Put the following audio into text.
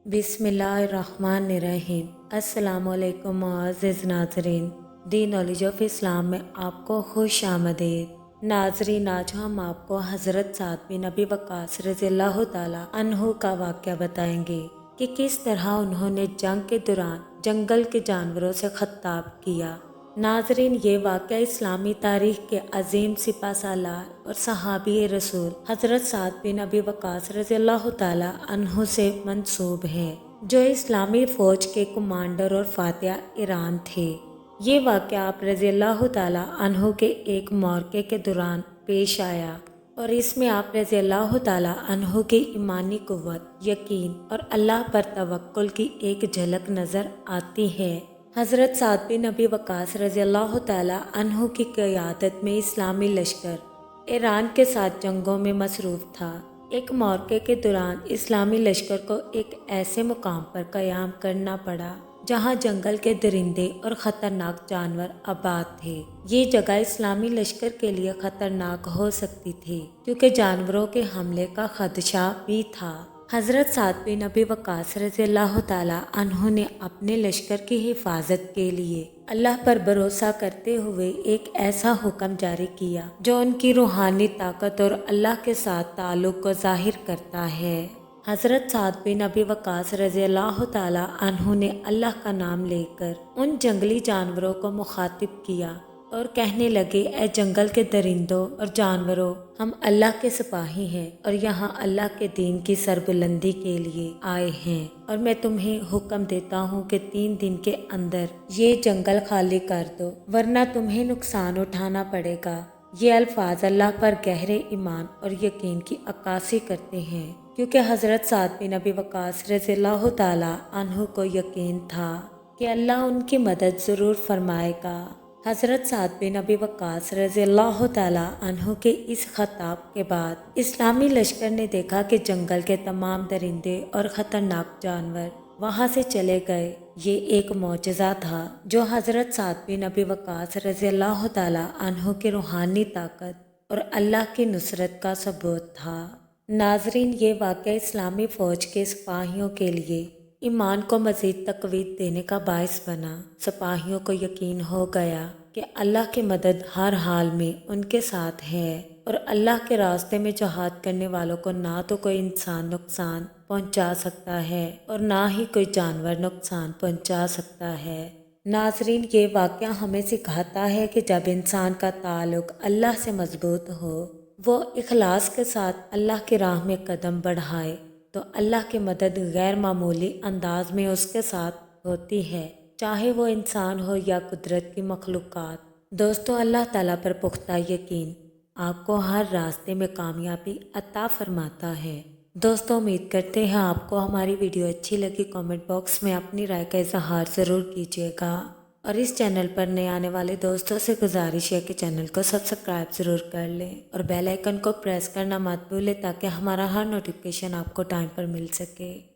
बिस्मिल्लाहिर्रहमानिर्रहीम। अस्सलाम वालेकुम मुअज़्ज़िज़ नाज़रीन, दी नॉलेज ऑफ इस्लाम में आपको खुश आमदीद। नाज़रीन, आज हम आपको हज़रत साद बिन अबी वक़ास रज़ियल्लाहु ताला अन्हु का वाक़या बताएंगे कि किस तरह उन्होंने जंग के दौरान जंगल के जानवरों से खिताब किया। नाजरीन, ये वाक़या इस्लामी तारीख के अजीम सिपा सालार और सहाबी रसूल हज़रत साद बिन अबी वक़ास रज़ियल्लाहु ताला अन्हु से मंसूब है, जो इस्लामी फ़ौज के कमांडर और फातिहा ईरान थे। ये वाक़या आप रज़ियल्लाहु ताला अन्हु के एक मौक़े के दौरान पेश आया और इसमें आप रज़ियल्लाहु ताला अन्हु की ईमानी कुव्वत, यकीन और अल्लाह पर तवक्कुल की एक झलक नज़र आती है। हज़रत साद बिन अबी वक़ास रज़ियल्लाहु ताला अन्हु की क़यादत में इस्लामी लश्कर ईरान के साथ जंगों में मसरूफ़ था। एक मौक़े के दौरान इस्लामी लश्कर को एक ऐसे मुकाम पर क़याम करना पड़ा जहां जंगल के दरिंदे और ख़तरनाक जानवर आबाद थे। ये जगह इस्लामी लश्कर के लिए ख़तरनाक हो सकती थी क्योंकि जानवरों के हमले का खदशा भी था। हज़रत साद बिन अबी वक़ास रज़ियल्लाहु ताला अन्हु ने अपने लश्कर की हिफाजत के लिए अल्लाह पर भरोसा करते हुए एक ऐसा हुक्म जारी किया जो उनकी रूहानी ताकत और अल्लाह के साथ ताल्लुक़ को ज़ाहिर करता है। हज़रत साद बिन अबी वक़ास रज़ियल्लाहु ताला अन्हु ने अल्लाह का नाम लेकर उन जंगली जानवरों को मुखातिब किया और कहने लगे, ए जंगल के दरिंदों और जानवरों, हम अल्लाह के सिपाही हैं और यहाँ अल्लाह के दीन की सरबुलंदी के लिए आए हैं, और मैं तुम्हें हुक्म देता हूँ कि 3 दिन के अंदर ये जंगल खाली कर दो, वरना तुम्हें नुकसान उठाना पड़ेगा। ये अल्फाज अल्लाह पर गहरे ईमान और यकीन की अक्कासी करते हैं, क्योंकि हज़रत साद बिन अबी वक़ास रज़ियल्लाहु ताला अन्हु को यकीन था कि अल्लाह उनकी मदद ज़रूर फरमाएगा। हज़रत साद बिन अबी वक़ास रज़ियल्लाहु ताला अन्हु के इस खिताब के बाद इस्लामी लश्कर ने देखा कि जंगल के तमाम दरिंदे और ख़तरनाक जानवर वहाँ से चले गए। ये एक मौजज़ा था जो हज़रत साद बिन अबी वक़ास रज़ियल्लाहु ताला अन्हु की रूहानी ताकत और अल्लाह की नुसरत का सबूत था। नाजरीन, ये वाक़या इस्लामी फ़ौज के सिपाहियों के लिए ईमान को मज़ीद तक़वीत देने का बायस बना। सिपाहियों को यकीन हो गया कि अल्लाह की मदद हर हाल में उनके साथ है और अल्लाह के रास्ते में जहाद करने वालों को ना तो कोई इंसान नुकसान पहुंचा सकता है और ना ही कोई जानवर नुकसान पहुंचा सकता है। नाजरीन, ये वाक़या हमें सिखाता है कि जब इंसान का ताल्लुक़ अल्लाह से मजबूत हो, वो इखलास के साथ अल्लाह की राह में कदम बढ़ाए तो अल्लाह की मदद गैर मामूली अंदाज में उसके साथ होती है, चाहे वो इंसान हो या कुदरत की मखलूक़ात। दोस्तों, अल्लाह ताला पर पुख्ता यकीन आपको हर रास्ते में कामयाबी अता फरमाता है। दोस्तों, उम्मीद करते हैं आपको हमारी वीडियो अच्छी लगी। कमेंट बॉक्स में अपनी राय का इजहार ज़रूर कीजिएगा और इस चैनल पर नए आने वाले दोस्तों से गुजारिश है कि चैनल को सब्सक्राइब ज़रूर कर लें और बेल आइकन को प्रेस करना मत भूलें ताकि हमारा हर नोटिफिकेशन आपको टाइम पर मिल सके।